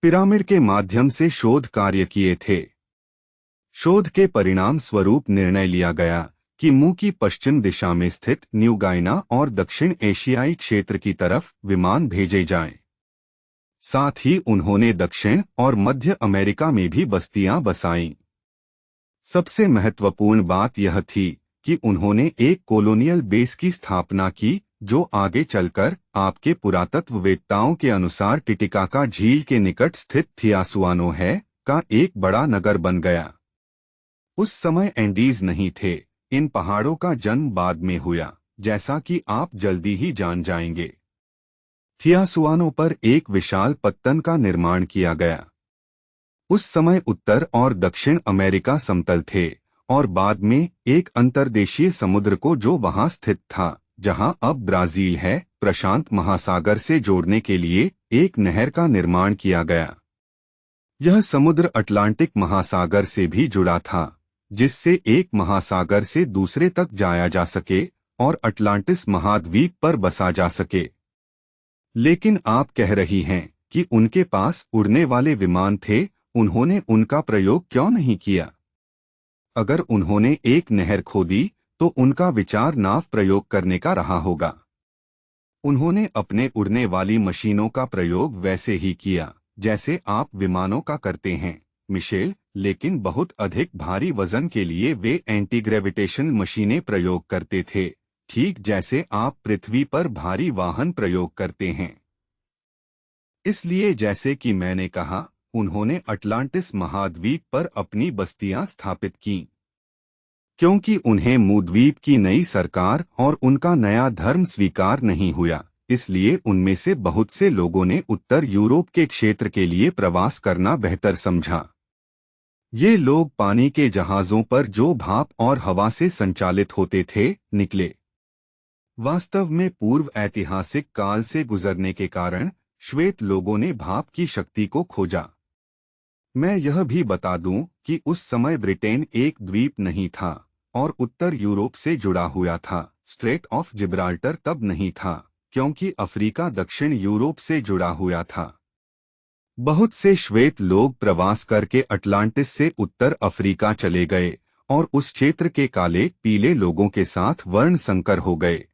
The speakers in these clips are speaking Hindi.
पिरामिड के माध्यम से शोध कार्य किए थे। शोध के परिणाम स्वरूप निर्णय लिया गया कि मुंह की पश्चिम दिशा में स्थित न्यू गाइना और दक्षिण एशियाई क्षेत्र की तरफ विमान भेजे जाएं। साथ ही उन्होंने दक्षिण और मध्य अमेरिका में भी बस्तियां बसाईं। सबसे महत्वपूर्ण बात यह थी कि उन्होंने एक कॉलोनियल बेस की स्थापना की जो आगे चलकर आपके पुरातत्ववेत्ताओं के अनुसार टिटिकाका झील के निकट स्थित थियासुआनो का एक बड़ा नगर बन गया। उस समय एंडीज नहीं थे। इन पहाड़ों का जन्म बाद में हुआ, जैसा कि आप जल्दी ही जान जाएंगे। थियासुआनो पर एक विशाल पत्तन का निर्माण किया गया। उस समय उत्तर और दक्षिण अमेरिका समतल थे और बाद में एक अंतर्देशीय समुद्र को जो वहां स्थित था, जहां अब ब्राजील है, प्रशांत महासागर से जोड़ने के लिए एक नहर का निर्माण किया गया। यह समुद्र अटलांटिक महासागर से भी जुड़ा था, जिससे एक महासागर से दूसरे तक जाया जा सके और अटलांटिस महाद्वीप पर बसा जा सके। लेकिन आप कह रही हैं कि उनके पास उड़ने वाले विमान थे, उन्होंने उनका प्रयोग क्यों नहीं किया? अगर उन्होंने एक नहर खोदी तो उनका विचार नाव प्रयोग करने का रहा होगा। उन्होंने अपने उड़ने वाली मशीनों का प्रयोग वैसे ही किया जैसे आप विमानों का करते हैं, मिशेल, लेकिन बहुत अधिक भारी वजन के लिए वे एंटी ग्रेविटेशन मशीनें प्रयोग करते थे, ठीक जैसे आप पृथ्वी पर भारी वाहन प्रयोग करते हैं। इसलिए जैसे कि मैंने कहा, उन्होंने अटलांटिस महाद्वीप पर अपनी बस्तियां स्थापित कीं। क्योंकि उन्हें मूद्वीप की नई सरकार और उनका नया धर्म स्वीकार नहीं हुआ, इसलिए उनमें से बहुत से लोगों ने उत्तर यूरोप के क्षेत्र के लिए प्रवास करना बेहतर समझा। ये लोग पानी के जहाज़ों पर जो भाप और हवा से संचालित होते थे, निकले। वास्तव में पूर्व ऐतिहासिक काल से गुजरने के कारण श्वेत लोगों ने भाप की शक्ति को खोजा। मैं यह भी बता दूं कि उस समय ब्रिटेन एक द्वीप नहीं था और उत्तर यूरोप से जुड़ा हुआ था। स्ट्रेट ऑफ जिब्राल्टर तब नहीं था, क्योंकि अफ्रीका दक्षिण यूरोप से जुड़ा हुआ था। बहुत से श्वेत लोग प्रवास करके अटलांटिस से उत्तर अफ्रीका चले गए और उस क्षेत्र के काले पीले लोगों के साथ वर्ण संकर हो गए।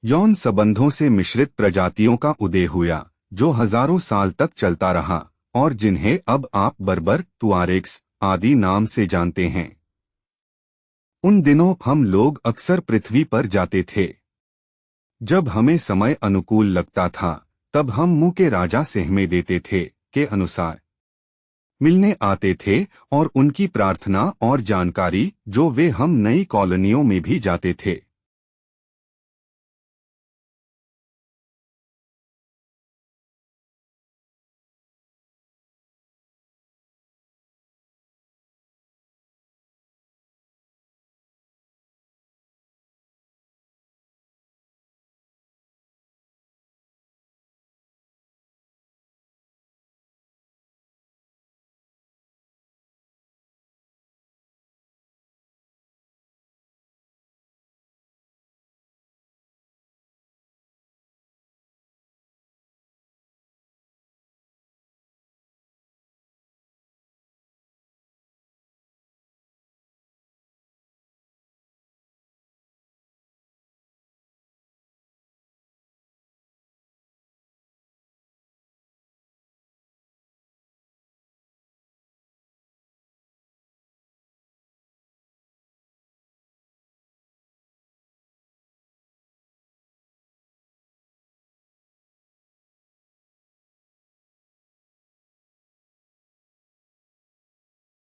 यौन संबंधों से मिश्रित प्रजातियों का उदय हुआ, जो हजारों साल तक चलता रहा और जिन्हें अब आप बर्बर, तुआरेग्स आदि नाम से जानते हैं। उन दिनों हम लोग अक्सर पृथ्वी पर जाते थे। जब हमें समय अनुकूल लगता था, तब हम मुंह के राजा सेहमे देते थे के अनुसार मिलने आते थे और उनकी प्रार्थना और जानकारी जो वे हम नई कॉलोनियों में भी जाते थे।